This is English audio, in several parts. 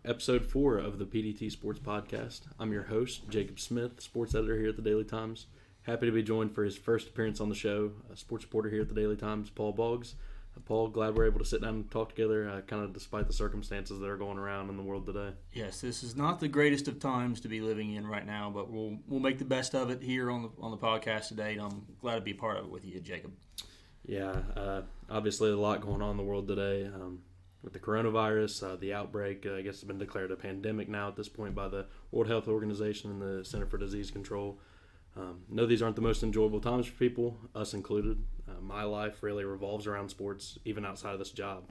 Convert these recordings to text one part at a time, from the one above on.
episode 4 of the PDT Sports Podcast. I'm your host, Jacob Smith, sports editor here at the Daily Times. Happy to be joined for his first appearance on the show, a sports reporter here at the Daily Times, Paul Boggs. Paul, glad we're able to sit down and talk together, kind of despite the circumstances that are going around in the world today. Yes, this is not the greatest of times to be living in right now, but we'll make the best of it here on the podcast today, and I'm glad to be a part of it with you, Jacob. Yeah, obviously a lot going on in the world today. With the coronavirus, the outbreak, I guess it's been declared a pandemic now at this point by the World Health Organization and the Center for Disease Control. No, these aren't the most enjoyable times for people, us included. My life really revolves around sports, even outside of this job.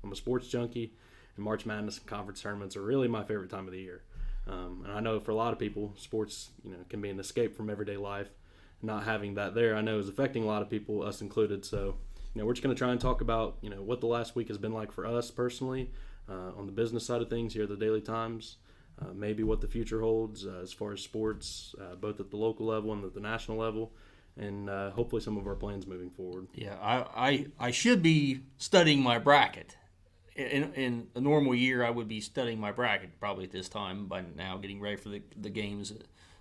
I'm a sports junkie, and March Madness and conference tournaments are really my favorite time of the year. And I know for a lot of people, sports can be an escape from everyday life. Not having that there, I know, is affecting a lot of people, us included. So, we're just going to try and talk about, what the last week has been like for us personally, on the business side of things here at the Daily Times, maybe what the future holds as far as sports, both at the local level and at the national level, and hopefully some of our plans moving forward. Yeah, I should be studying my bracket. In a normal year, I would be studying my bracket probably at this time by now, getting ready for the games.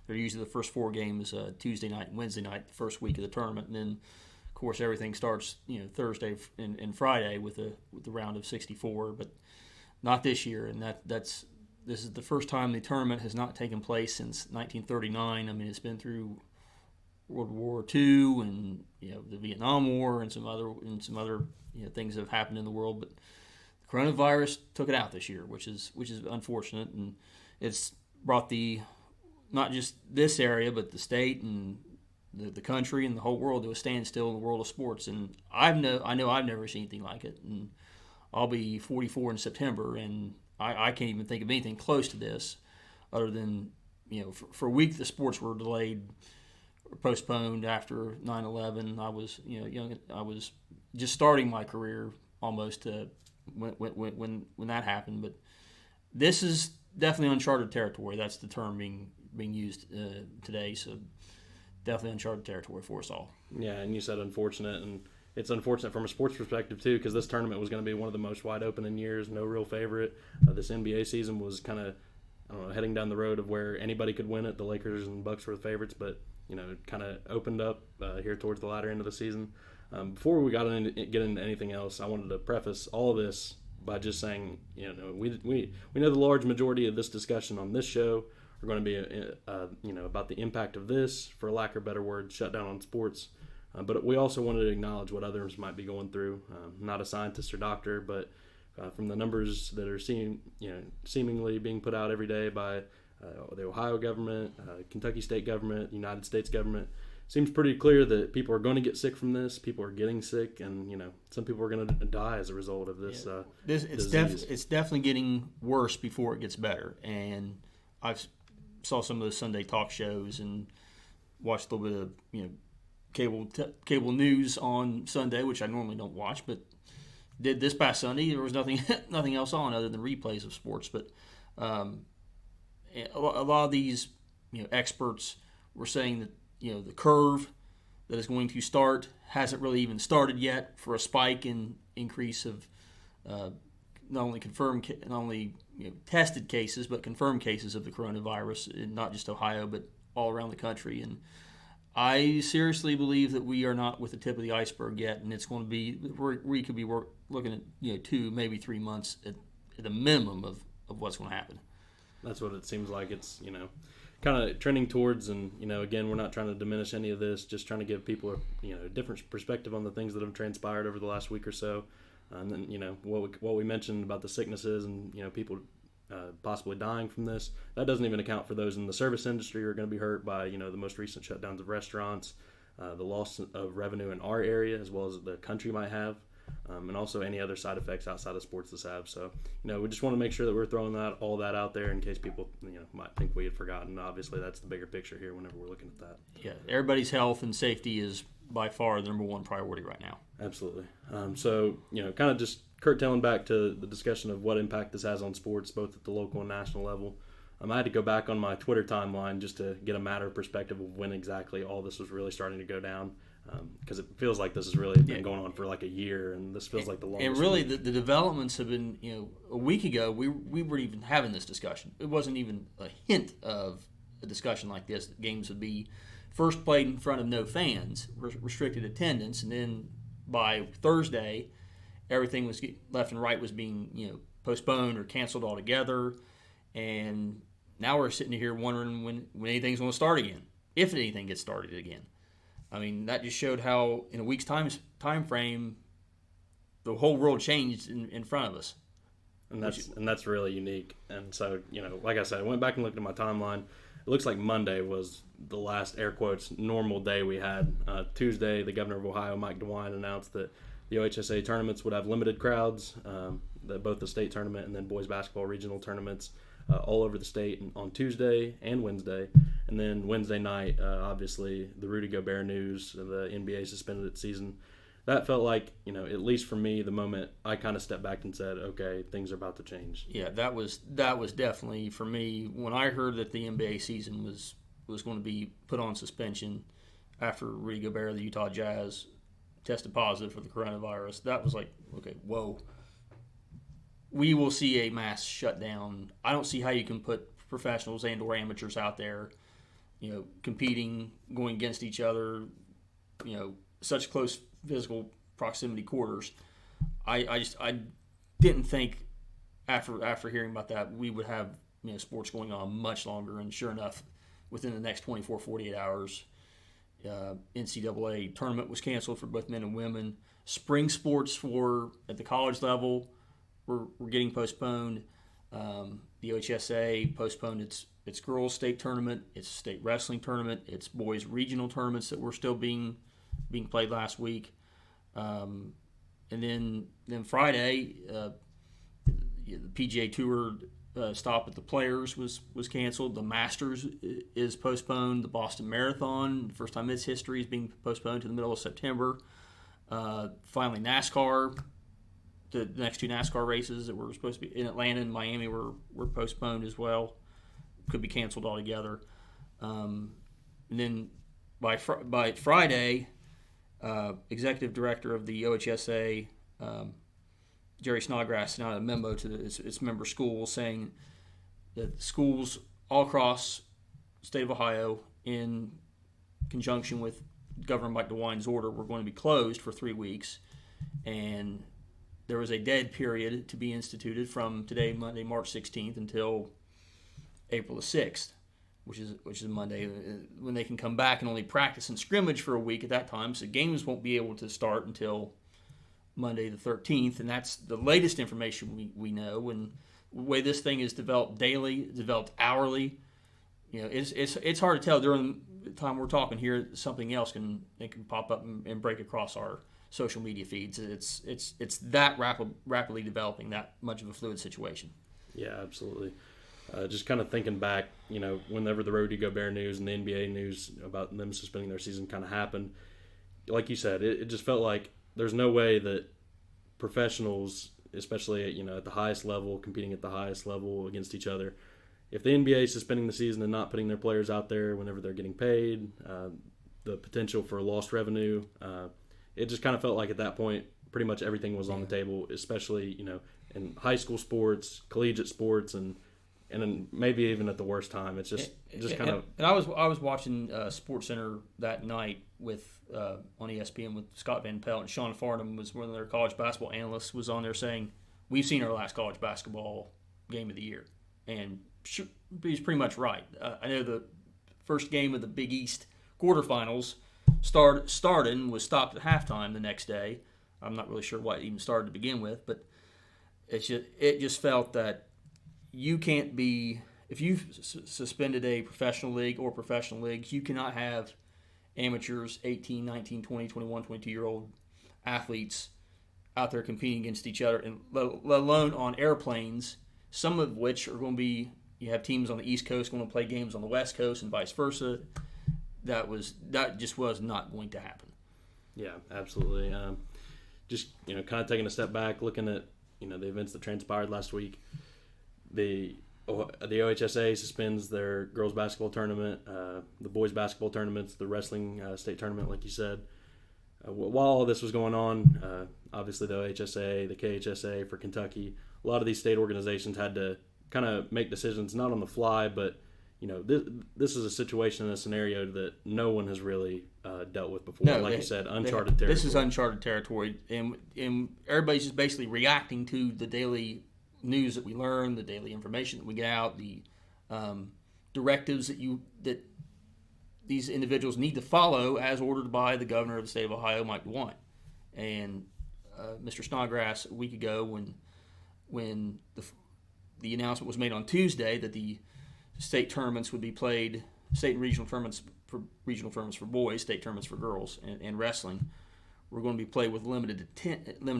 They're usually the first 4 games Tuesday night and Wednesday night, the first week of the tournament, and then of course everything starts Thursday and Friday with the round of 64, but not this year. And this is the first time the tournament has not taken place since 1939. I mean, it's been through World War II and the Vietnam War and some other things that have happened in the world, but the coronavirus took it out this year, which is unfortunate, and it's brought not just this area, but the state and the country and the whole world to a standstill in the world of sports. And I know I've never seen anything like it. And I'll be 44 in September, and I can't even think of anything close to this, other than for a week the sports were delayed or postponed after 9/11. I was young. I was just starting my career almost when that happened. But this is definitely uncharted territory. That's the term being used today. So definitely uncharted territory for us all. Yeah, and you said unfortunate, and it's unfortunate from a sports perspective too, because this tournament was going to be one of the most wide open in years. No real favorite. This NBA season was kind of, heading down the road of where anybody could win it. The Lakers and Bucks were the favorites, but it kind of opened up here towards the latter end of the season. Before we get into anything else, I wanted to preface all of this by just saying, we know the large majority of this discussion on this show are going to be, about the impact of this, for lack of a better word, shutdown on sports. But we also wanted to acknowledge what others might be going through. Not a scientist or doctor, but from the numbers that are seemingly being put out every day by the Ohio government, Kentucky state government, United States government, seems pretty clear that people are going to get sick from this. People are getting sick, and some people are going to die as a result of this. It's definitely getting worse before it gets better. And I've saw some of the Sunday talk shows and watched a little bit of cable news on Sunday, which I normally don't watch, but did this past Sunday. There was nothing else on other than replays of sports. But a lot of these experts were saying that the curve that is going to start hasn't really even started yet for a spike in increase of not only tested cases, but confirmed cases of the coronavirus in not just Ohio, but all around the country. And I seriously believe that we are not with the tip of the iceberg yet, and it's going to be we could be looking at 2, maybe 3 months at a minimum of what's going to happen. That's what it seems like. It's kind of trending towards, and again, we're not trying to diminish any of this, just trying to give people a different perspective on the things that have transpired over the last week or so. And then what we mentioned about the sicknesses and people possibly dying from this, that doesn't even account for those in the service industry who are going to be hurt by the most recent shutdowns of restaurants, the loss of revenue in our area as well as the country might have, and also any other side effects outside of sports this have. So we just want to make sure that we're throwing all that out there in case people might think we had forgotten. Obviously that's the bigger picture here whenever we're looking at that. Yeah, everybody's health and safety is by far the number one priority right now. Absolutely. So kind of just curtailing back to the discussion of what impact this has on sports, both at the local and national level. I had to go back on my Twitter timeline just to get a matter of perspective of when exactly all this was really starting to go down. because it feels like this has really been going on for like a year, and this feels like the longest. And really, the developments have been, a week ago, we weren't even having this discussion. It wasn't even a hint of a discussion like this. Games would be first played in front of no fans, restricted attendance, and then by Thursday, everything was left and right was being, postponed or canceled altogether. And now we're sitting here wondering when anything's going to start again, if anything gets started again. I mean, that just showed how in a week's time frame, the whole world changed in front of us. And that's really unique. And so, like I said, I went back and looked at my timeline. It looks like Monday was the last, air quotes, normal day we had. Tuesday, the governor of Ohio, Mike DeWine, announced that the OHSA tournaments would have limited crowds, both the state tournament and then boys basketball regional tournaments all over the state on Tuesday and Wednesday. And then Wednesday night, obviously, the Rudy Gobert news, the NBA suspended its season. That felt like, at least for me, the moment I kind of stepped back and said, okay, things are about to change. Yeah, that was definitely, for me, when I heard that the NBA season was going to be put on suspension after Rudy Gobert of the Utah Jazz tested positive for the coronavirus. That was like, okay, whoa. We will see a mass shutdown. I don't see how you can put professionals and or amateurs out there, competing, going against each other, such close physical proximity quarters. I didn't think after hearing about that we would have sports going on much longer. And sure enough, within the next 24, 48 hours, NCAA tournament was canceled for both men and women. Spring sports at the college level were getting postponed. The OHSA postponed its girls state tournament, its state wrestling tournament, its boys regional tournaments that were still being played last week. And then Friday, the PGA Tour stop at the Players was canceled. The Masters is postponed. The Boston Marathon, the first time in its history, is being postponed to the middle of September. Finally, NASCAR. The next two NASCAR races that were supposed to be in Atlanta and Miami were postponed as well. Could be canceled altogether. And then by Friday, executive director of the OHSA, Jerry Snodgrass, sent out a memo to its member schools saying that schools all across the state of Ohio, in conjunction with Governor Mike DeWine's order, were going to be closed for 3 weeks. And there was a dead period to be instituted from today, Monday, March 16th, until April the 6th, which is Monday, when they can come back and only practice and scrimmage for a week at that time. So games won't be able to start until Monday the 13th, and that's the latest information we know. And the way this thing is developed daily, developed hourly, it's hard to tell. During the time we're talking here, something else can pop up and break across our social media feeds. It's that rapidly developing, that much of a fluid situation. Yeah, absolutely. Just kind of thinking back, whenever the Rudy Gobert news and the NBA news about them suspending their season kind of happened, like you said, it just felt like there's no way that professionals, especially at the highest level, competing at the highest level against each other, if the NBA is suspending the season and not putting their players out there whenever they're getting paid, the potential for lost revenue, it just kind of felt like at that point pretty much everything was on the table, especially in high school sports, collegiate sports, and then maybe even at the worst time. It's just kind of. And I was watching SportsCenter that night on ESPN with Scott Van Pelt, and Sean Farnham was one of their college basketball analysts, was on there saying, "We've seen our last college basketball game of the year," and he's pretty much right. I know the first game of the Big East quarterfinals started and was stopped at halftime the next day. I'm not really sure why it even started to begin with, but it just felt that you can't be, if you've suspended a professional league or professional leagues, you cannot have amateurs, 18, 19, 20, 21, 22-year-old athletes out there competing against each other, and let alone on airplanes, some of which are going to be, you have teams on the East Coast going to play games on the West Coast and vice versa. That just was not going to happen. Yeah, absolutely. Just kind of taking a step back, looking at the events that transpired last week. The OHSA suspends their girls basketball tournament, the boys basketball tournaments, the wrestling state tournament, like you said. While all this was going on, obviously the OHSA, the KHSA for Kentucky, a lot of these state organizations had to kind of make decisions not on the fly, but this is a situation and a scenario that no one has really dealt with before. No, like you said, uncharted territory. This is uncharted territory, and everybody's just basically reacting to the daily news that we learn, the daily information that we get out, the directives that these individuals need to follow as ordered by the governor of the state of Ohio, Mike DeWine. And Mr. Snodgrass, a week ago, when the announcement was made on Tuesday that the state tournaments would be played, state and regional tournaments for boys, state tournaments for girls, and wrestling were going to be played with limited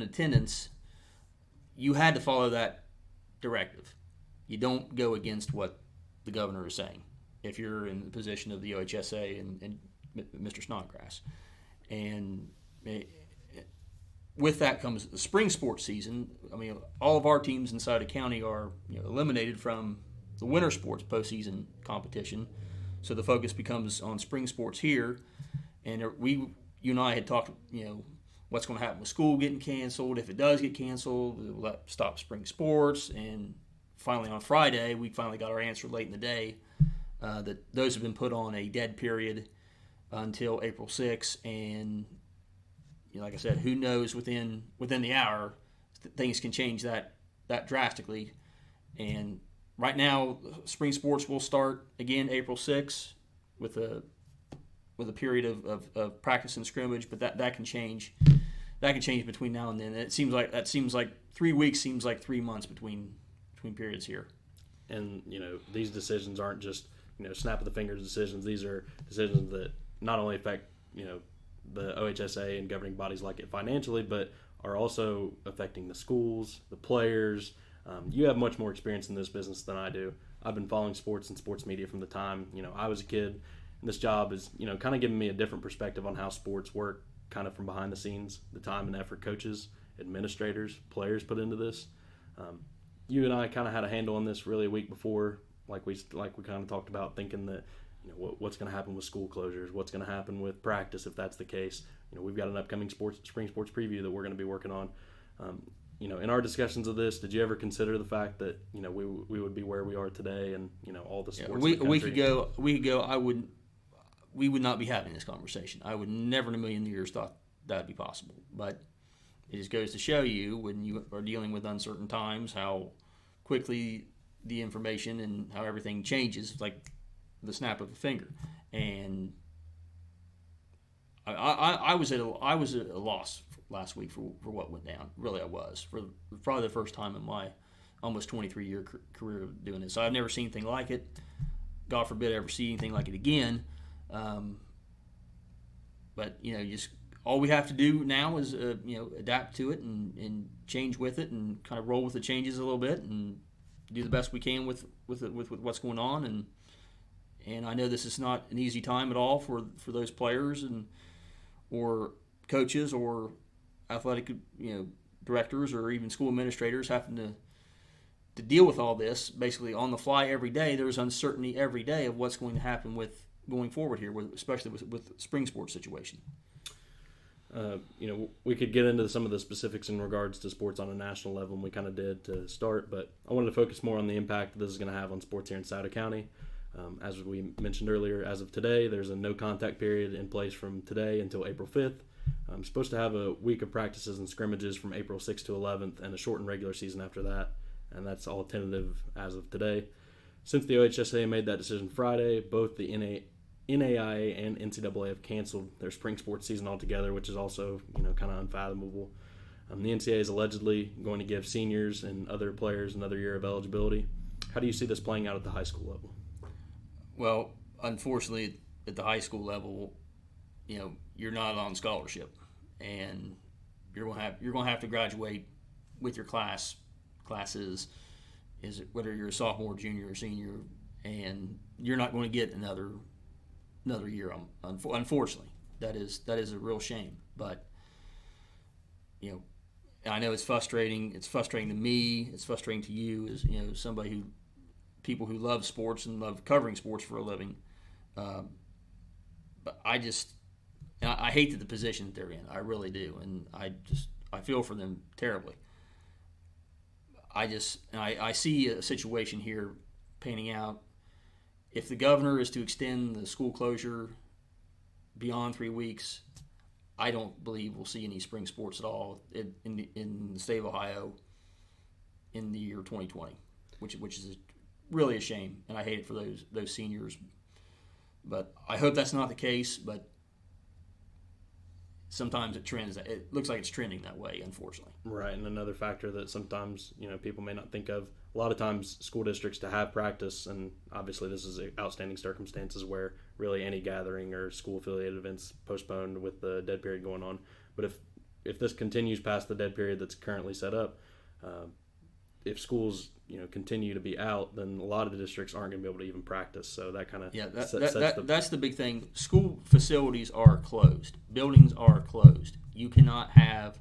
attendance, you had to follow that directive. You don't go against what the governor is saying if you're in the position of the OHSA and Mr. Snodgrass. And with that comes the spring sports season. I mean, all of our teams inside the county are eliminated from the winter sports postseason competition, so the focus becomes on spring sports here. And you and I had talked, what's going to happen with school getting canceled. If it does get canceled, will that stop spring sports? And finally on Friday, we finally got our answer late in the day that those have been put on a dead period until April 6th. And like I said, who knows, within the hour, things can change that drastically. And right now, spring sports will start again April 6th with a period of practice and scrimmage, but that can change. That can change between now and then. And it seems like 3 weeks seems like 3 months between periods here. And these decisions aren't just snap of the fingers decisions. These are decisions that not only affect the OHSA and governing bodies like it financially, but are also affecting the schools, the players. You have much more experience in this business than I do. I've been following sports and sports media from the time I was a kid. And this job is kind of giving me a different perspective on how sports work, kind of from behind the scenes, the time and effort coaches, administrators, players put into this. You and I kind of had a handle on this really a week before, like we kind of talked about, thinking that what's going to happen with school closures, what's going to happen with practice if that's the case. We've got an upcoming spring sports preview that we're going to be working on. In our discussions of this, did you ever consider the fact that we would be where we are today, and all the sports? A week ago, we would not be having this conversation. I would never in a million years thought that would be possible. But it just goes to show you, when you are dealing with uncertain times, how quickly the information and how everything changes, like the snap of a finger. And I was at a loss last week for what went down. Really, I was, for probably the first time in my almost 23-year career of doing this. So I've never seen anything like it. God forbid I ever see anything like it again. But just all we have to do now is adapt to it and change with it, and kind of roll with the changes a little bit, and do the best we can with what's going on. And I know this is not an easy time at all for those players or coaches or athletic directors or even school administrators having to deal with all this basically on the fly every day. There's uncertainty every day of what's going to happen with going forward here, especially with the spring sports situation. We could get into some of the specifics in regards to sports on a national level, and we kind of did to start, but I wanted to focus more on the impact this is going to have on sports here in Scioto County. As we mentioned earlier, as of today, there's a no-contact period in place from today until April 5th. I'm supposed to have a week of practices and scrimmages from April 6th to 11th, and a shortened regular season after that, and that's all tentative as of today. Since the OHSA made that decision Friday, both the NAIA and NCAA have canceled their spring sports season altogether, which is also kind of unfathomable. The NCAA is allegedly going to give seniors and other players another year of eligibility. How do you see this playing out at the high school level? Well, unfortunately, at the high school level, you're not on scholarship, and you're going to have to graduate with your classes. Is it whether you're a sophomore, junior, or senior, and you're not going to get another year. Unfortunately, that is a real shame. But I know it's frustrating. It's frustrating to me. It's frustrating to you, as somebody people who love sports and love covering sports for a living. But And I hate the position that they're in. I really do, and I feel for them terribly. I see a situation here panning out. If the governor is to extend the school closure beyond 3 weeks, I don't believe we'll see any spring sports at all in the state of Ohio in the year 2020, which is really a shame, and I hate it for those seniors. But I hope that's not the case. But sometimes it looks like it's trending that way, unfortunately. Right, and another factor that sometimes people may not think of. A lot of times, school districts to have practice, and obviously this is outstanding circumstances where really any gathering or school-affiliated events postponed with the dead period going on. But if this continues past the dead period that's currently set up, if schools continue to be out, then a lot of the districts aren't going to be able to even practice. So that kind of that's the big thing. School facilities are closed. Buildings are closed. You cannot have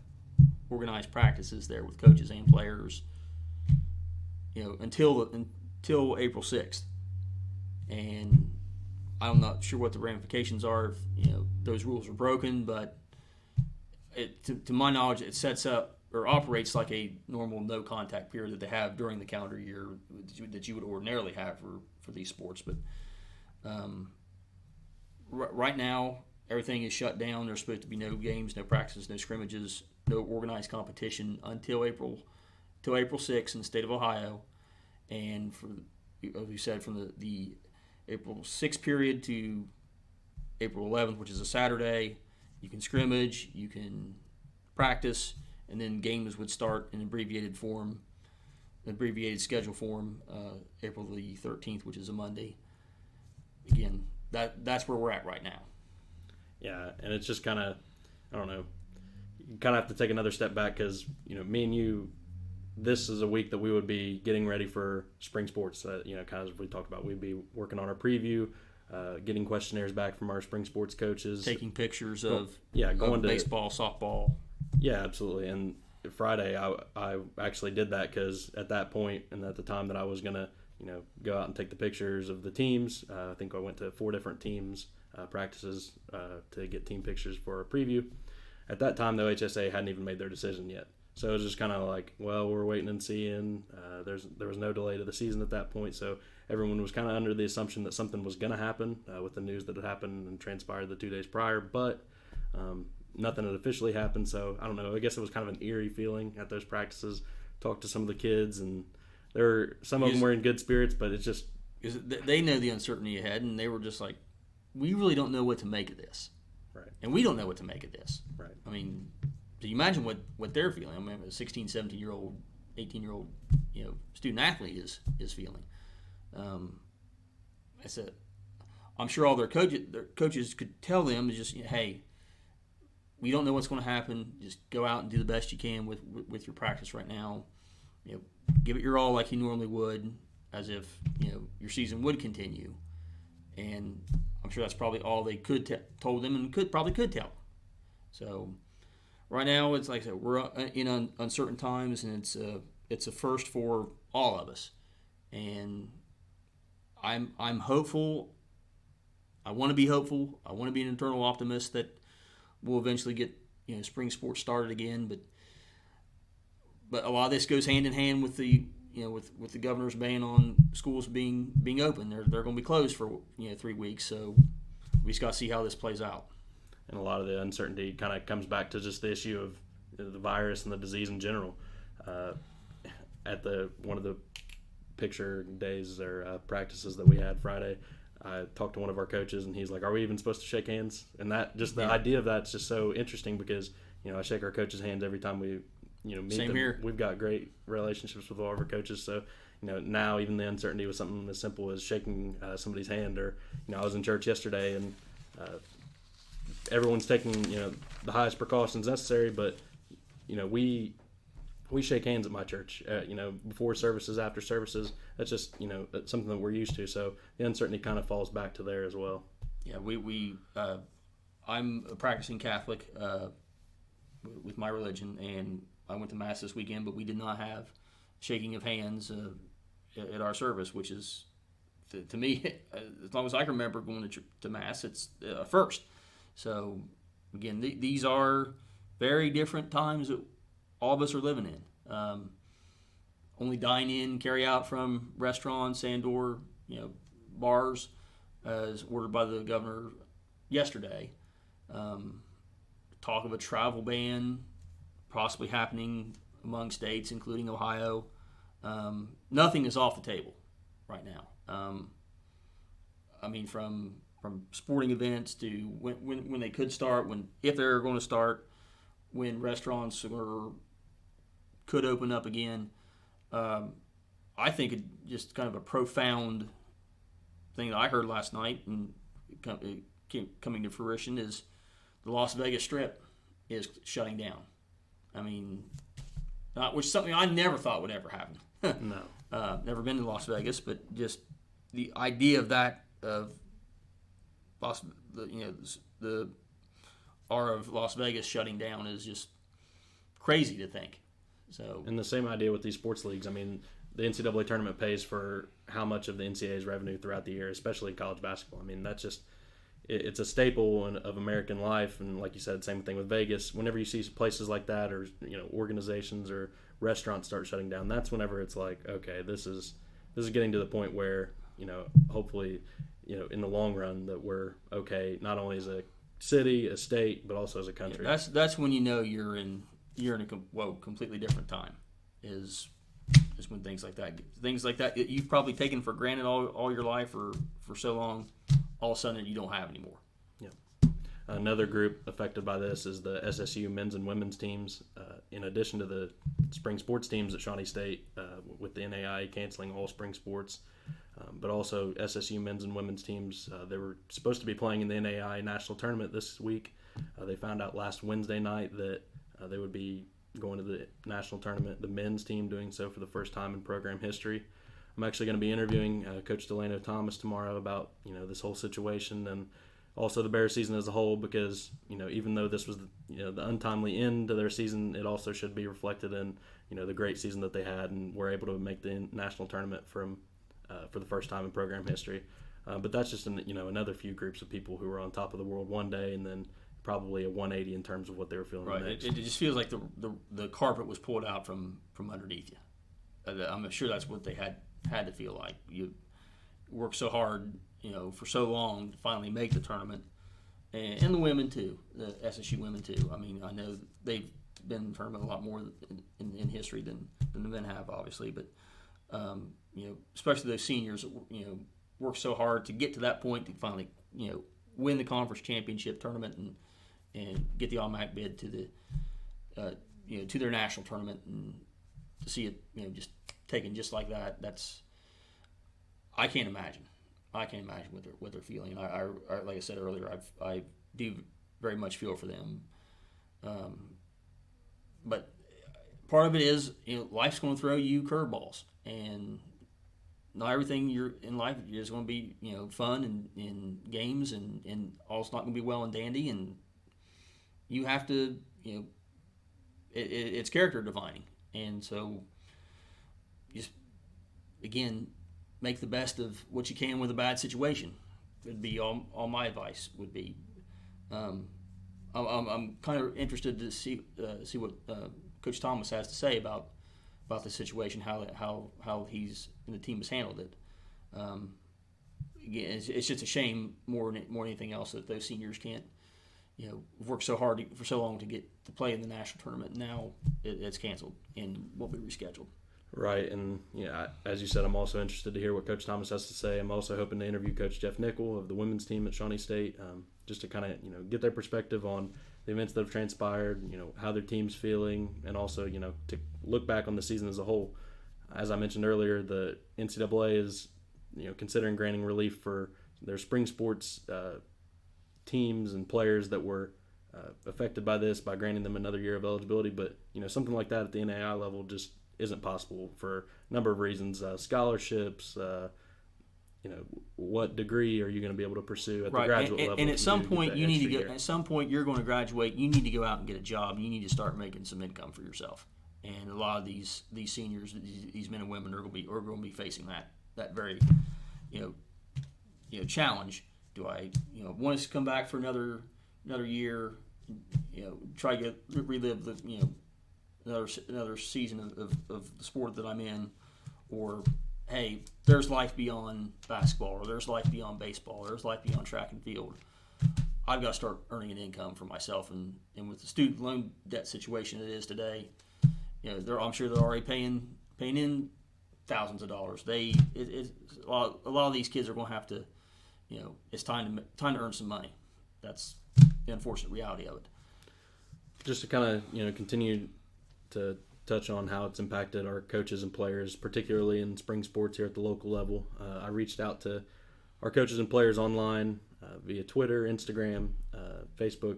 organized practices there with coaches and players, until April 6th. And I'm not sure what the ramifications are if those rules are broken, but to my knowledge, it sets up or operates like a normal no contact period that they have during the calendar year that you would ordinarily have for these sports. But right now, everything is shut down. There's supposed to be no games, no practices, no scrimmages, no organized competition until April 6th in the state of Ohio. And as we said, from the April 6th period to April 11th, which is a Saturday, you can scrimmage, you can practice, and then games would start in abbreviated schedule form, April the 13th, which is a Monday. Again, that's where we're at right now. Yeah, and it's just kind of, I don't know, you kind of have to take another step back because, me and you, this is a week that we would be getting ready for spring sports. Kind of as we talked about, we'd be working on our preview, getting questionnaires back from our spring sports coaches. Taking pictures of going to baseball, softball. Yeah, absolutely. And Friday, I actually did that because at that point and at the time that I was going to, go out and take the pictures of the teams, I think I went to 4 different teams practices to get team pictures for a preview. At that time, the OHSA hadn't even made their decision yet. So it was just kind of like, well, we're waiting and seeing. There was no delay to the season at that point, so everyone was kind of under the assumption that something was going to happen with the news that had happened and transpired the 2 days prior, but nothing had officially happened. So I don't know. I guess it was kind of an eerie feeling at those practices. Talked to some of the kids, and some of them were in good spirits, but it's just they know the uncertainty ahead, and they were just like, we really don't know what to make of this, right? And we don't know what to make of this, right? I mean, so you imagine what they're feeling. I mean, a 16, 17-year-old, 18-year-old, student athlete is feeling. I'm sure all their coaches could tell them is just, hey, we don't know what's going to happen. Just go out and do the best you can with your practice right now. Give it your all like you normally would, as if your season would continue. And I'm sure that's probably all they could told them and probably could tell. So right now, it's like I said, we're in uncertain times, and it's a first for all of us. And I'm hopeful. I want to be hopeful. I want to be an eternal optimist that we'll eventually get spring sports started again. But a lot of this goes hand in hand with the with the governor's ban on schools being open. They're going to be closed for 3 weeks. So we just got to see how this plays out. And a lot of the uncertainty kind of comes back to just the issue of the virus and the disease in general. At one of the picture days or practices that we had Friday, I talked to one of our coaches, and he's like, "Are we even supposed to shake hands?" And that just the idea of that's just so interesting because I shake our coaches' hands every time we meet Same them. Here. We've got great relationships with all of our coaches, so now even the uncertainty with something as simple as shaking somebody's hand, or I was in church yesterday and everyone's taking the highest precautions necessary, but we shake hands at my church before services, after services. That's just that's something that we're used to, so the uncertainty kind of falls back to there as well. I'm a practicing Catholic with my religion, and I went to Mass this weekend, but we did not have shaking of hands at our service, which is to me, as long as I can remember going to Mass, it's a first. So again, these are very different times that all of us are living in. Only dine in, carry out from restaurants and/or bars, as ordered by the governor yesterday. Talk of a travel ban possibly happening among states, including Ohio. Nothing is off the table right now. From sporting events to when they could start, if they're going to start, when restaurants could open up again. I think it just kind of a profound thing that I heard last night and coming to fruition is the Las Vegas Strip is shutting down. Which is something I never thought would ever happen. No. Never been to Las Vegas, but just the idea of that, of the R of Las Vegas shutting down is just crazy to think. So, and the same idea with these sports leagues. The NCAA tournament pays for how much of the NCAA's revenue throughout the year, especially college basketball. That's just it's a staple of American life, and like you said, same thing with Vegas. Whenever you see places like that, or organizations or restaurants start shutting down, that's whenever it's like, okay, this is getting to the point where hopefully in the long run that we're okay, not only as a city, a state, but also as a country. Yeah, that's when you're in a completely different time. Is when things like that you've probably taken for granted all your life or for so long, all of a sudden you don't have anymore. Yeah. Another group affected by this is the SSU men's and women's teams. In addition to the spring sports teams at Shawnee State, with the NAIA canceling all spring sports, but also SSU men's and women's teams, they were supposed to be playing in the NAIA national tournament this week. They found out last Wednesday night that they would be going to the national tournament, the men's team doing so for the first time in program history. I'm actually going to be interviewing Coach Delano Thomas tomorrow about this whole situation and also the Bears season as a whole, because even though this was the untimely end to their season, it also should be reflected in the great season that they had and were able to make the national tournament for the first time in program history. But that's just another few groups of people who were on top of the world one day and then probably a 180 in terms of what they were feeling. Right. Next. It just feels like the carpet was pulled out from underneath you. I'm sure that's what they had to feel like. You worked so hard, for so long to finally make the tournament, and the women too, the SSU women too. I know they've been in the tournament a lot more in history than the men have, obviously, but especially those seniors, worked so hard to get to that point to finally, win the conference championship tournament and get the automatic bid to the to their national tournament, and to see it just taken just like that. That's I can't imagine what they're feeling. I like I said earlier, I do very much feel for them. But part of it is life's going to throw you curveballs, and not everything you're in life is going to be fun and games, and all's not going to be well and dandy, and you have to it's character defining, and so just again make the best of what you can with a bad situation would be all my advice would be. I'm kind of interested to see what Coach Thomas has to say about the situation, how he's and the team has handled it. Again, it's just a shame more than anything else that those seniors can't work so hard for so long to get to play in the national tournament. Now it's canceled and will be rescheduled. Right, and as you said, I'm also interested to hear what Coach Thomas has to say. I'm also hoping to interview Coach Jeff Nickel of the women's team at Shawnee State, just to kind of get their perspective on the events that have transpired, how their team's feeling, and also to look back on the season as a whole. As I mentioned earlier, the NCAA is considering granting relief for their spring sports teams and players that were affected by this by granting them another year of eligibility. But something like that at the NAIA level just isn't possible for a number of reasons. Scholarships, what degree are you going to be able to pursue at the graduate level? And at some point you need to go. At some point you're going to graduate. You need to go out and get a job. You need to start making some income for yourself. And a lot of these seniors, these men and women are going to be facing that very challenge. Do I want to come back for another year try to relive the another season of the sport that I'm in, or hey, there's life beyond basketball, or there's life beyond baseball, or there's life beyond track and field. I've got to start earning an income for myself, and with the student loan debt situation it is today, I'm sure they're already paying in thousands of dollars. A lot of these kids are going to have to, it's time to earn some money. That's the unfortunate reality of it. Just to kind of continue to touch on how it's impacted our coaches and players, particularly in spring sports here at the local level. I reached out to our coaches and players online via Twitter, Instagram, Facebook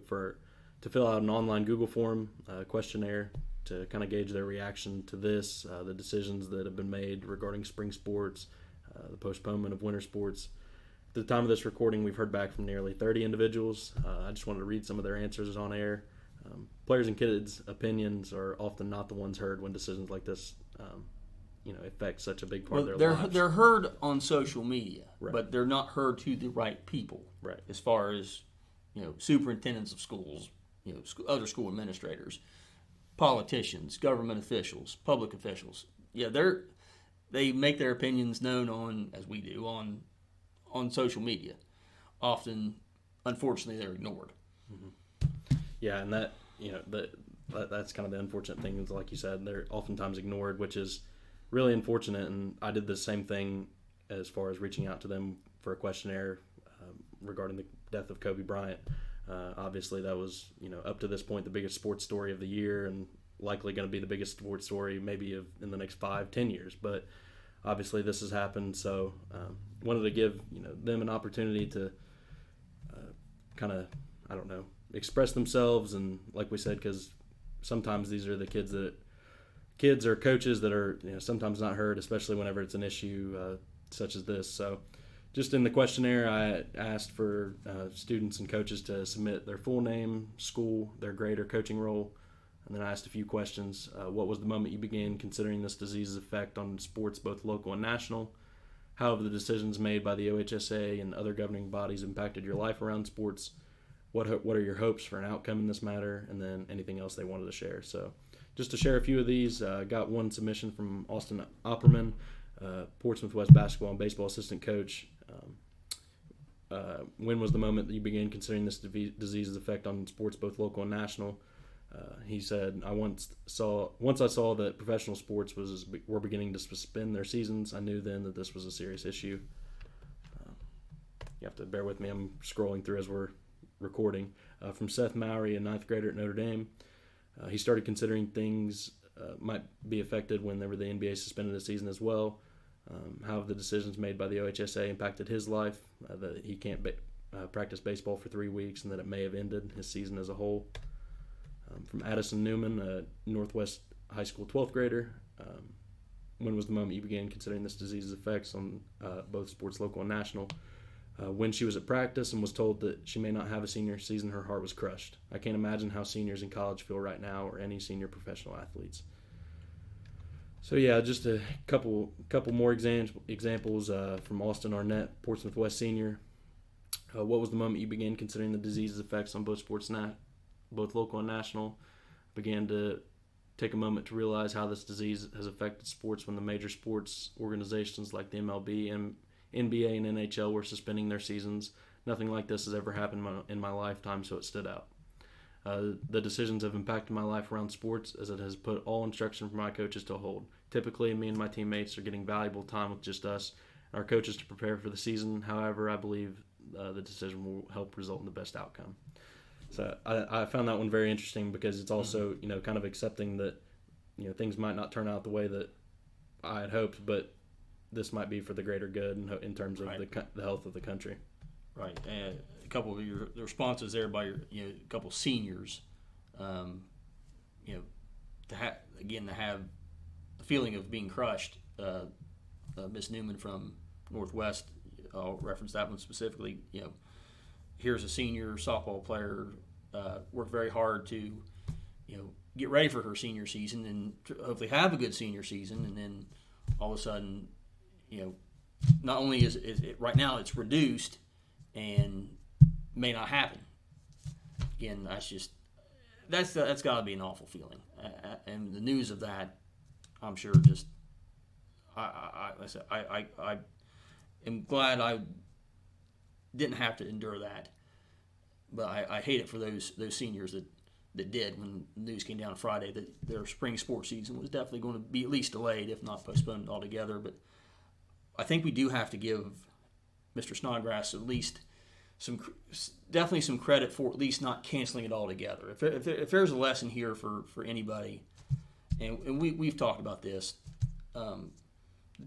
to fill out an online Google form questionnaire to kind of gauge their reaction to this, the decisions that have been made regarding spring sports, the postponement of winter sports. At the time of this recording, we've heard back from nearly 30 individuals. I just wanted to read some of their answers on air. Players and kids' opinions are often not the ones heard when decisions like this, affect such a big part of their lives. They're heard on social media, right. But they're not heard to the right people. Right. As far as superintendents of schools, other school administrators, politicians, government officials, public officials. Yeah, they make their opinions known on, as we do, on social media. Often, unfortunately, they're ignored. Mm-hmm. Yeah, and that's kind of the unfortunate thing is, like you said, they're oftentimes ignored, which is really unfortunate. And I did the same thing as far as reaching out to them for a questionnaire regarding the death of Kobe Bryant. Obviously, that was up to this point the biggest sports story of the year, and likely going to be the biggest sports story maybe in the next 5-10 years. But obviously, this has happened, so wanted to give them an opportunity to kind of express themselves, and like we said, because sometimes these are the kids or coaches that are sometimes not heard, especially whenever it's an issue such as this. So just in the questionnaire, I asked for students and coaches to submit their full name, school, their grade or coaching role, and then I asked a few questions. What was the moment you began considering this disease's effect on sports, both local and national? How have the decisions made by the OHSA and other governing bodies impacted your life around sports? What are your hopes for an outcome in this matter? And then anything else they wanted to share. So just to share a few of these, got one submission from Austin Opperman, Portsmouth West basketball and baseball assistant coach. When was the moment that you began considering this disease's effect on sports, both local and national? He said, once I saw that professional sports were beginning to suspend their seasons, I knew then that this was a serious issue. You have to bear with me. I'm scrolling through as we're recording. From Seth Mowry, a 9th grader at Notre Dame. He started considering things might be affected whenever the NBA suspended the season as well. How have the decisions made by the OHSA impacted his life, that he can't practice baseball for 3 weeks and that it may have ended his season as a whole. From Addison Newman, a Northwest High School 12th grader. When was the moment you began considering this disease's effects on both sports, local and national? When she was at practice and was told that she may not have a senior season, her heart was crushed. I can't imagine how seniors in college feel right now, or any senior professional athletes. So yeah, just a couple more examples from Austin Arnett, Portsmouth West senior. What was the moment you began considering the disease's effects on both sports, both local and national? Began to take a moment to realize how this disease has affected sports when the major sports organizations like the MLB and NBA and NHL were suspending their seasons. Nothing like this has ever happened in my lifetime, so it stood out. The decisions have impacted my life around sports, as it has put all instruction from my coaches to a hold. Typically, me and my teammates are getting valuable time with just us and our coaches to prepare for the season. However, I believe the decision will help result in the best outcome. So I found that one very interesting, because it's also kind of accepting that things might not turn out the way that I had hoped, but this might be for the greater good in terms of the health of the country. Right. And a couple of your responses there by a couple seniors, to have the feeling of being crushed. Miss Newman from Northwest, I'll reference that one specifically. Here's a senior softball player, worked very hard to, get ready for her senior season and hopefully have a good senior season, and then all of a sudden, not only is it right now it's reduced and may not happen. Again, that's got to be an awful feeling. And the news of that, I'm sure, just I am glad I didn't have to endure that. But I hate it for those seniors that did when the news came down Friday that their spring sports season was definitely going to be at least delayed, if not postponed altogether. But I think we do have to give Mr. Snodgrass at least definitely some credit for at least not canceling it altogether. If there's a lesson here for anybody, and we've talked about this, the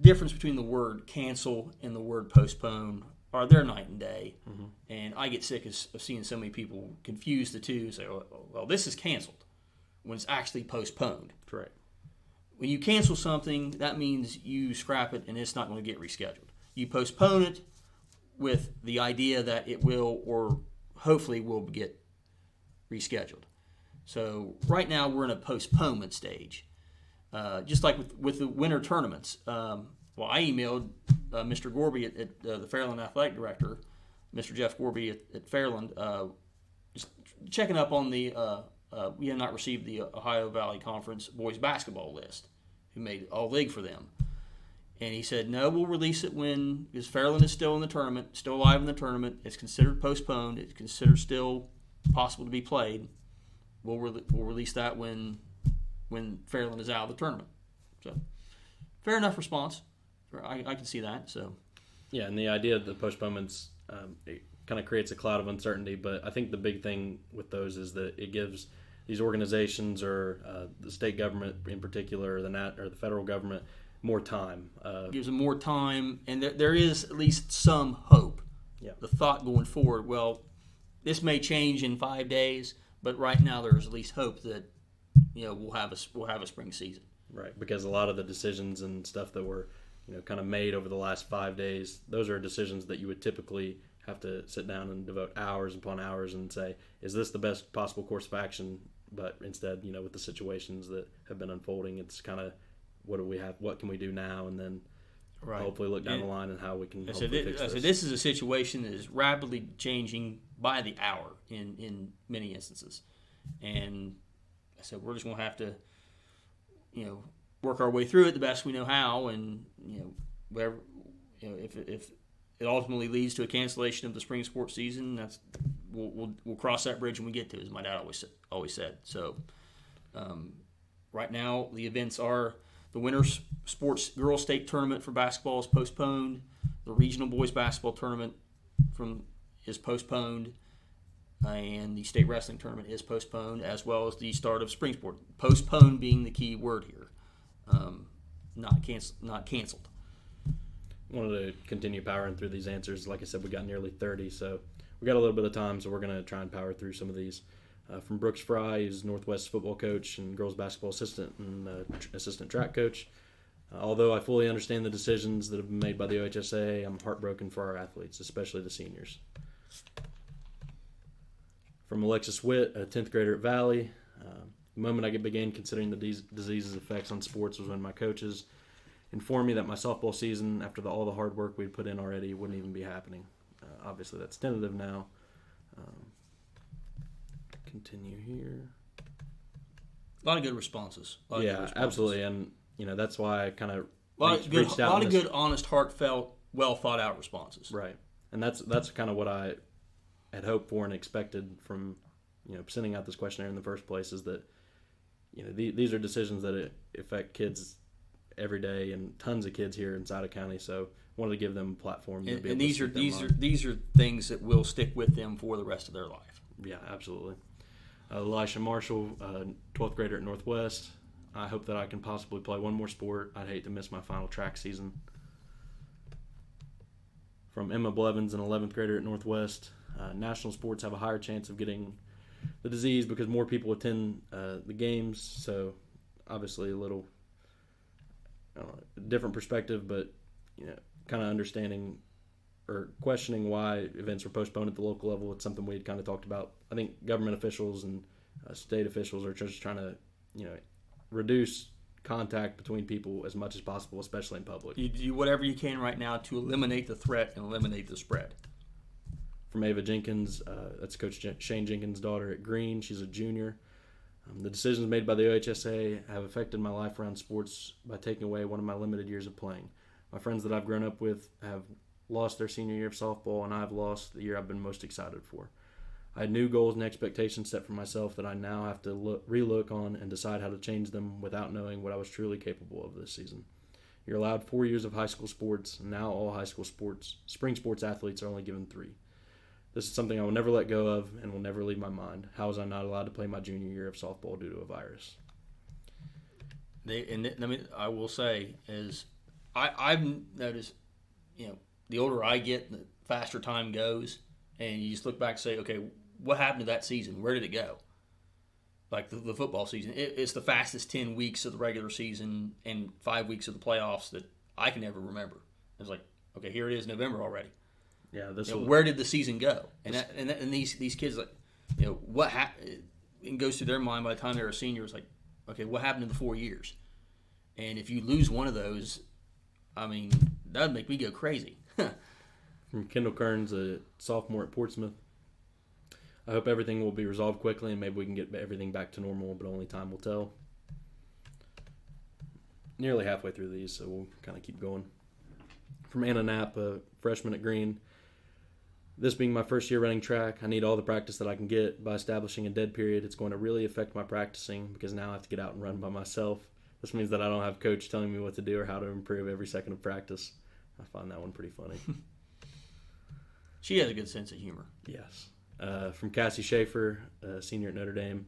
difference between the word cancel and the word postpone are they're night and day. Mm-hmm. And I get sick of seeing so many people confuse the two, say, well, this is canceled, when it's actually postponed. Correct. When you cancel something, that means you scrap it and it's not going to get rescheduled. You postpone it with the idea that it will or hopefully will get rescheduled. So right now we're in a postponement stage. Just like with the winter tournaments. I emailed Mr. Gorby at the Fairland Athletic Director, Mr. Jeff Gorby at Fairland, just checking up on the we had not received the Ohio Valley Conference boys basketball list, who made all-league for them. And he said, no, we'll release it because Fairland is still in the tournament, still alive in the tournament. It's considered postponed. It's considered still possible to be played. We'll release that when Fairland is out of the tournament. So, fair enough response. I can see that. So, yeah, and the idea of the postponements, it kind of creates a cloud of uncertainty. But I think the big thing with those is that it gives these organizations or the state government in particular, or the federal government, more time. Gives them more time, and there is at least some hope. Yeah. The thought going forward, well, this may change in 5 days, but right now there's at least hope that we'll have a spring season. Right, because a lot of the decisions and stuff that were kind of made over the last 5 days, those are decisions that you would typically have to sit down and devote hours upon hours and say, is this the best possible course of action? But instead, with the situations that have been unfolding, it's kind of, what do we have? What can we do now? And then hopefully look down the line and how we can fix this. So this is a situation that is rapidly changing by the hour in many instances. And I said we're just going to have to, work our way through it the best we know how. And, whatever, if it ultimately leads to a cancellation of the spring sports season, we'll cross that bridge when we get to it, as my dad always said. So right now the events are, the winter sports girls state tournament for basketball is postponed. The regional boys basketball tournament is postponed, and the state wrestling tournament is postponed, as well as the start of spring sport. Postponed being the key word here, not canceled. I wanted to continue powering through these answers. Like I said, we got nearly 30, so we got a little bit of time, so we're going to try and power through some of these. From Brooks Fry, who's Northwest football coach and girls basketball assistant and assistant track coach. Although I fully understand the decisions that have been made by the OHSA, I'm heartbroken for our athletes, especially the seniors. From Alexis Witt, a 10th grader at Valley. The moment I began considering the disease's effects on sports was when my coaches informed me that my softball season, after all the hard work we'd put in already, wouldn't even be happening. Obviously, that's tentative now. Continue here. A lot of good responses. Absolutely, and that's why I kind of reached out. A lot of good, honest, heartfelt, well thought out responses. Right, and that's kind of what I had hoped for and expected from sending out this questionnaire in the first place. Is that these are decisions that affect kids every day and tons of kids here in Scioto County. So wanted to give them a platform. And these are things that will stick with them for the rest of their life. Yeah, absolutely. Elisha Marshall, 12th grader at Northwest. I hope that I can possibly play one more sport. I'd hate to miss my final track season. From Emma Blevins, an 11th grader at Northwest. National sports have a higher chance of getting the disease because more people attend the games. So obviously a little different perspective, but kind of understanding or questioning why events were postponed at the local level. It's something we had kind of talked about. I think government officials and state officials are just trying to, reduce contact between people as much as possible, especially in public. You do whatever you can right now to eliminate the threat and eliminate the spread. From Ava Jenkins, that's Coach Shane Jenkins' daughter at Green. She's a junior. The decisions made by the OHSA have affected my life around sports by taking away one of my limited years of playing. My friends that I've grown up with have lost their senior year of softball, and I've lost the year I've been most excited for. I had new goals and expectations set for myself that I now have to relook on and decide how to change them without knowing what I was truly capable of this season. You're allowed 4 years of high school sports, and now all high school spring sports athletes are only given 3. This is something I will never let go of and will never leave my mind. How was I not allowed to play my junior year of softball due to a virus? I will say is I've noticed, the older I get, the faster time goes, and you just look back and say, okay, what happened to that season? Where did it go? Like the football season, it's the fastest 10 weeks of the regular season and 5 weeks of the playoffs that I can ever remember. It's like, okay, here it is, November already. Yeah, where did the season go? And these kids, like, what happened? It goes through their mind by the time they're a senior. It's like, okay, what happened in the 4 years? And if you lose one of those, I mean, that would make me go crazy. From Kendall Kearns, a sophomore at Portsmouth. I hope everything will be resolved quickly and maybe we can get everything back to normal, but only time will tell. Nearly halfway through these, so we'll kind of keep going. From Anna Knapp, a freshman at Green. This being my first year running track, I need all the practice that I can get. By establishing a dead period, it's going to really affect my practicing because now I have to get out and run by myself. This means that I don't have a coach telling me what to do or how to improve every second of practice. I find that one pretty funny. She has a good sense of humor. Yes. From Cassie Schaefer, senior at Notre Dame.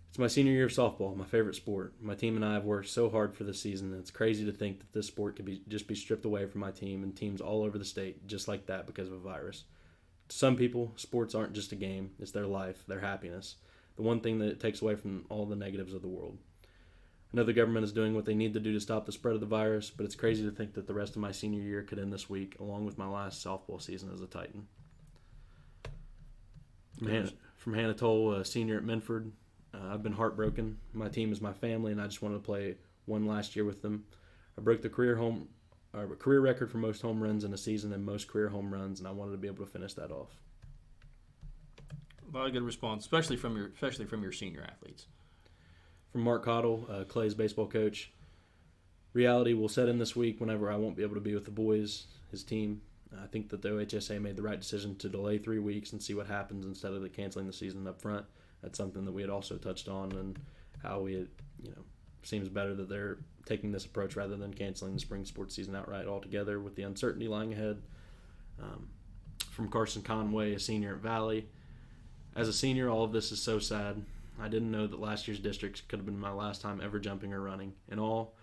It's my senior year of softball, my favorite sport. My team and I have worked so hard for this season, and it's crazy to think that this sport could just be stripped away from my team and teams all over the state just like that because of a virus. To some people, sports aren't just a game. It's their life, their happiness, the one thing that it takes away from all the negatives of the world. I know the government is doing what they need to do to stop the spread of the virus, but it's crazy to think that the rest of my senior year could end this week, along with my last softball season as a Titan. From Hannah Toll, a senior at Minford. I've been heartbroken. My team is my family, and I just wanted to play one last year with them. I broke the career record for most home runs in a season and most career home runs, and I wanted to be able to finish that off. A lot of good response, especially from your senior athletes. From Mark Cottle, Clay's baseball coach. Reality will set in this week whenever I won't be able to be with the boys, his team. I think that the OHSA made the right decision to delay 3 weeks and see what happens instead of canceling the season up front. That's something that we had also touched on, and how seems better that they're taking this approach rather than canceling the spring sports season outright altogether with the uncertainty lying ahead. From Carson Conway, a senior at Valley. As a senior, all of this is so sad. I didn't know that last year's districts could have been my last time ever jumping or running. In all,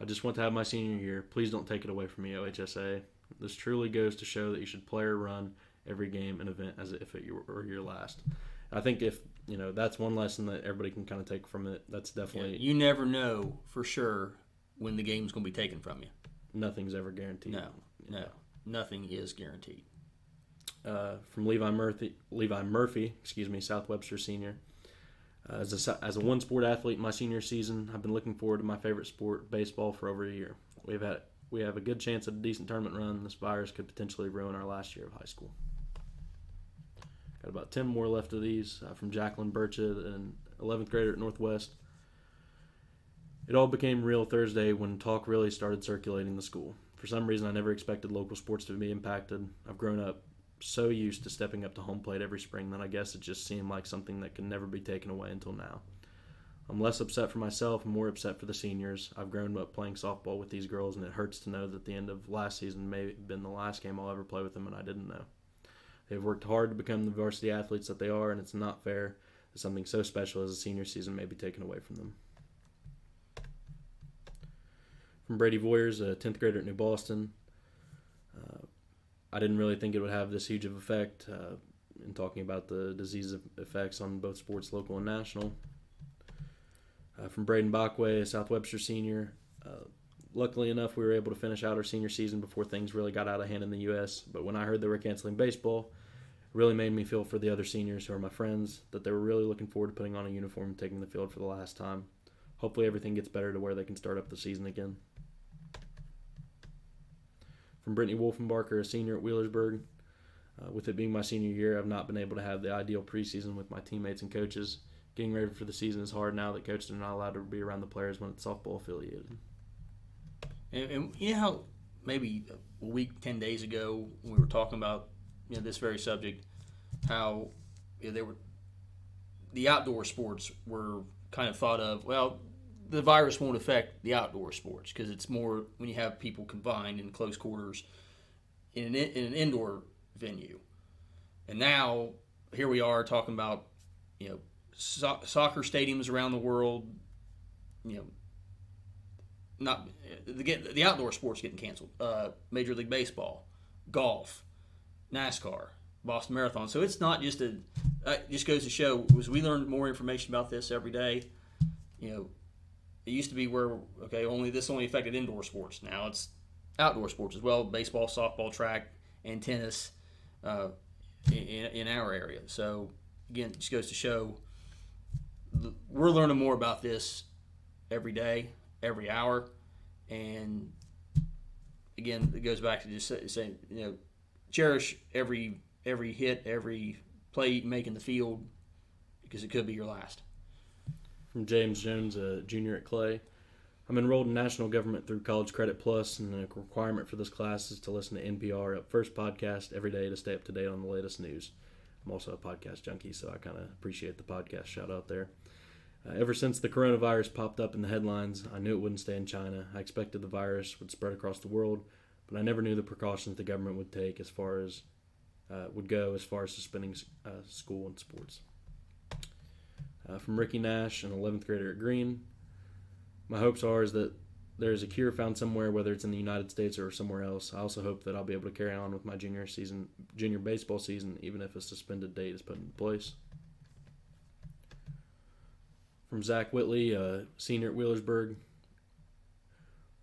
I just want to have my senior year. Please don't take it away from me, OHSA. This truly goes to show that you should play or run every game and event as if it were your last. I think if that's one lesson that everybody can kind of take from it. That's definitely you never know for sure when the game's going to be taken from you. Nothing's ever guaranteed. No, nothing is guaranteed. From Levi Murphy, South Webster senior. As a one sport athlete in my senior season, I've been looking forward to my favorite sport, baseball, for over a year. We have a good chance at a decent tournament run. This virus could potentially ruin our last year of high school. Got about 10 more left of these. From Jacqueline Burchett, an 11th grader at Northwest. It all became real Thursday when talk really started circulating the school. For some reason, I never expected local sports to be impacted. I've grown up so used to stepping up to home plate every spring that I guess it just seemed like something that can never be taken away until now. I'm less upset for myself and more upset for the seniors. I've grown up playing softball with these girls, and it hurts to know that the end of last season may have been the last game I'll ever play with them, and I didn't know. They've worked hard to become the varsity athletes that they are, and it's not fair that something so special as a senior season may be taken away from them. From Brady Voyers, a 10th grader at New Boston. I didn't really think it would have this huge of effect in talking about the disease effects on both sports, local and national. From Braden Bachway, a South Webster senior. Luckily enough, we were able to finish out our senior season before things really got out of hand in the U.S., but when I heard they were canceling baseball, it really made me feel for the other seniors who are my friends, that they were really looking forward to putting on a uniform and taking the field for the last time. Hopefully everything gets better to where they can start up the season again. From Brittany Wolfenbarker, a senior at Wheelersburg. With it being my senior year, I've not been able to have the ideal preseason with my teammates and coaches. getting ready for the season is hard now that coaches are not allowed to be around the players when it's softball affiliated. And you know how maybe a week, 10 days ago, we were talking about this very subject, how the outdoor sports were kind of thought of, well, the virus won't affect the outdoor sports because it's more when you have people confined in close quarters in an indoor venue. And now here we are talking about soccer stadiums around the world, not the outdoor sports getting canceled. Major League Baseball, golf, NASCAR, Boston Marathon. So it's not just just goes to show as we learn more information about this every day. It used to be where only affected indoor sports. Now it's outdoor sports as well: baseball, softball, track, and tennis in our area. So again, it just goes to show we're learning more about this every day, every hour, and again, it goes back to just saying, cherish every hit, every play you make in the field, because it could be your last. From James Jones, a junior at Clay. I'm enrolled in national government through College Credit Plus, and the requirement for this class is to listen to NPR Up First podcast every day to stay up to date on the latest news. I'm also a podcast junkie, so I kind of appreciate the podcast shout out there. Ever since the coronavirus popped up in the headlines, I knew it wouldn't stay in China. I expected the virus would spread across the world, but I never knew the precautions the government would take as far as suspending school and sports. From Ricky Nash, an 11th grader at Green. My hopes are is that there is a cure found somewhere, whether it's in the United States or somewhere else. I also hope that I'll be able to carry on with my junior baseball season, even if a suspended date is put into place. From Zach Whitley, senior at Wheelersburg.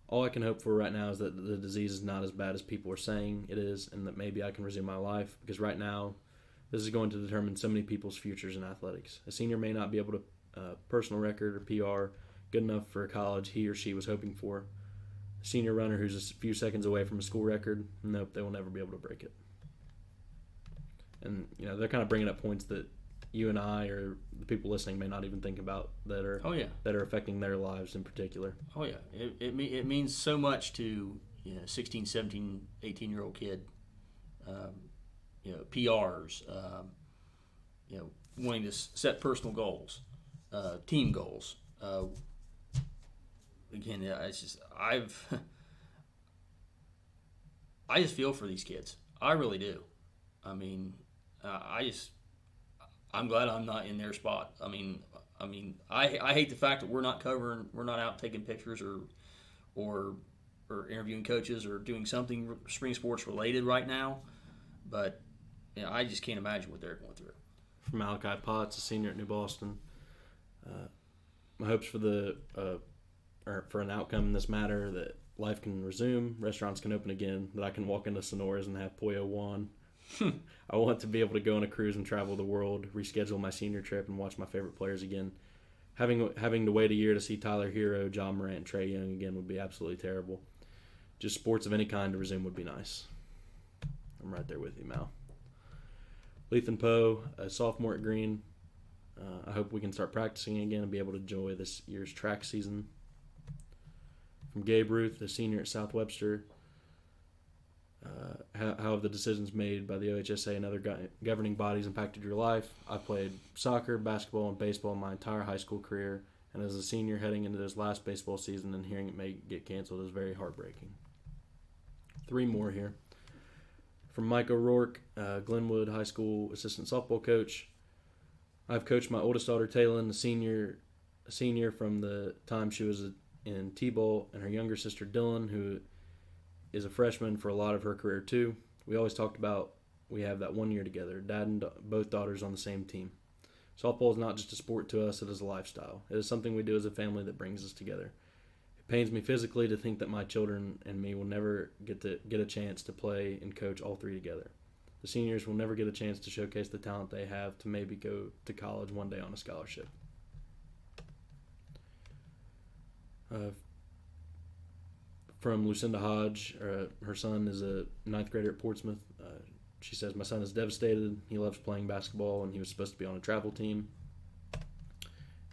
All I can hope for right now is that the disease is not as bad as people are saying it is, and that maybe I can resume my life, because right now this is going to determine so many people's futures in athletics. A senior may not be able to personal record or PR good enough for a college he or she was hoping for. A senior runner who's a few seconds away from a school record, nope, they will never be able to break it. And they're kind of bringing up points that you and I or the people listening may not even think about that are affecting their lives in particular. Oh yeah, it means so much to 16, 17, 18-year-old kid. PRs, wanting to set personal goals, team goals. Again, it's just I just feel for these kids. I really do. I mean, I'm glad I'm not in their spot. I hate the fact that we're not out taking pictures or interviewing coaches or doing something spring sports related right now. But I just can't imagine what they're going through. From Malachi Potts, a senior at New Boston. My hopes for an outcome in this matter, that life can resume, restaurants can open again, that I can walk into Sonora's and have Pollo Juan. I want to be able to go on a cruise and travel the world, reschedule my senior trip, and watch my favorite players again. Having to wait a year to see Tyler Hero, John Morant, and Trae Young again would be absolutely terrible. Just sports of any kind to resume would be nice. I'm right there with you, Mal. Lethan Poe, a sophomore at Green. I hope we can start practicing again and be able to enjoy this year's track season. From Gabe Ruth, a senior at South Webster. How have the decisions made by the OHSA and other governing bodies impacted your life? I've played soccer, basketball, and baseball my entire high school career, and as a senior heading into this last baseball season and hearing it may get canceled is very heartbreaking. 3 more here. From Mike O'Rourke, Glenwood High School assistant softball coach. I've coached my oldest daughter, Taylin, a senior from the time she was in T-ball, and her younger sister, Dylan, who is a freshman for a lot of her career too. We always talked about we have that 1 year together, dad and both daughters on the same team. Softball is not just a sport to us, it is a lifestyle. It is something we do as a family that brings us together. It pains me physically to think that my children and me will never get a chance to play and coach all 3 together. The seniors will never get a chance to showcase the talent they have to maybe go to college one day on a scholarship. From Lucinda Hodge, her son is a 9th grader at Portsmouth. She says, my son is devastated. He loves playing basketball, and he was supposed to be on a travel team.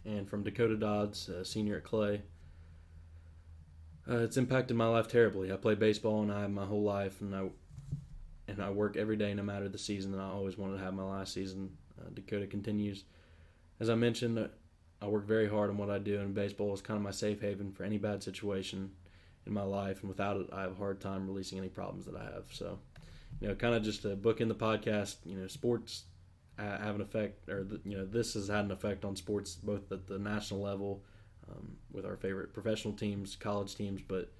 and from Dakota Dodds, senior at Clay. It's impacted my life terribly. I played baseball and I have my whole life, and I work every day no matter the season, and I always wanted to have my last season. Dakota continues. As I mentioned, I work very hard on what I do, and baseball is kind of my safe haven for any bad situation in my life, and without it, I have a hard time releasing any problems that I have. So, kind of just a book in the podcast, sports have an effect, or this has had an effect on sports both at the national level, with our favorite professional teams, college teams, but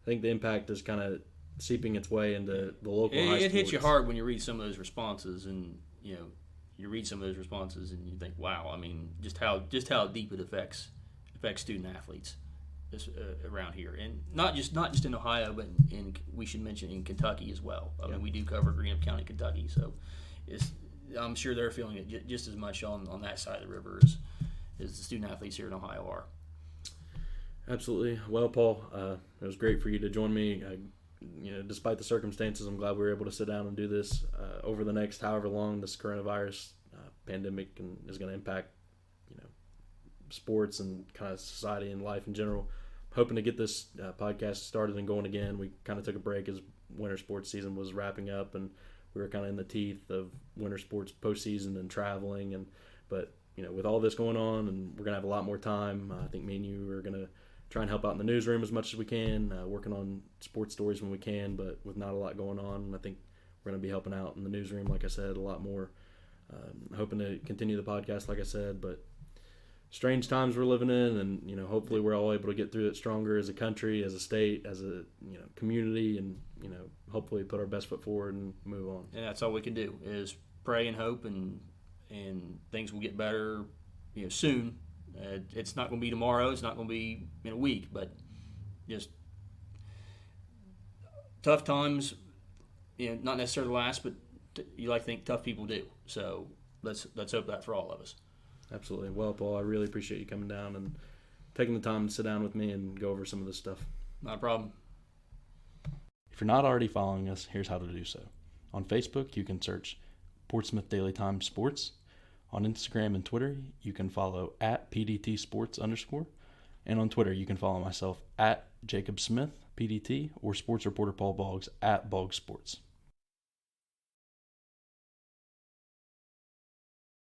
I think the impact is kind of seeping its way into the local high sports. It hits you hard when you read some of those responses, and you read some of those responses and you think, wow, I mean, just how deep it affects student athletes around here, and not just in Ohio, but we should mention in Kentucky as well. I mean, we do cover Greenup County, Kentucky, so I'm sure they're feeling it just as much on that side of the river as the student athletes here in Ohio are. Absolutely. Well, Paul, it was great for you to join me. Despite the circumstances, I'm glad we were able to sit down and do this over the next however long this coronavirus pandemic is going to impact, sports and kind of society and life in general. Hoping to get this podcast started and going again. We kind of took a break as winter sports season was wrapping up, and we were kind of in the teeth of winter sports postseason and traveling. But with all this going on, and we're going to have a lot more time, I think me and you are going to try and help out in the newsroom as much as we can, working on sports stories when we can, but with not a lot going on, I think we're going to be helping out in the newsroom, like I said, a lot more. Hoping to continue the podcast, like I said, but strange times we're living in, and hopefully we're all able to get through it stronger as a country, as a state, as a community, and hopefully put our best foot forward and move on. And that's all we can do is pray and hope, and things will get better soon. It's not going to be tomorrow, it's not going to be in a week, but just tough times, not necessarily last, but you like to think tough people do. So let's hope that for all of us. Absolutely. Well, Paul, I really appreciate you coming down and taking the time to sit down with me and go over some of this stuff. Not a problem. If you're not already following us, here's how to do so. On Facebook, you can search Portsmouth Daily Times Sports. On Instagram and Twitter, you can follow @PDT Sports _. And on Twitter, you can follow myself @Jacob Smith, PDT, or sports reporter Paul Boggs @Boggs Sports.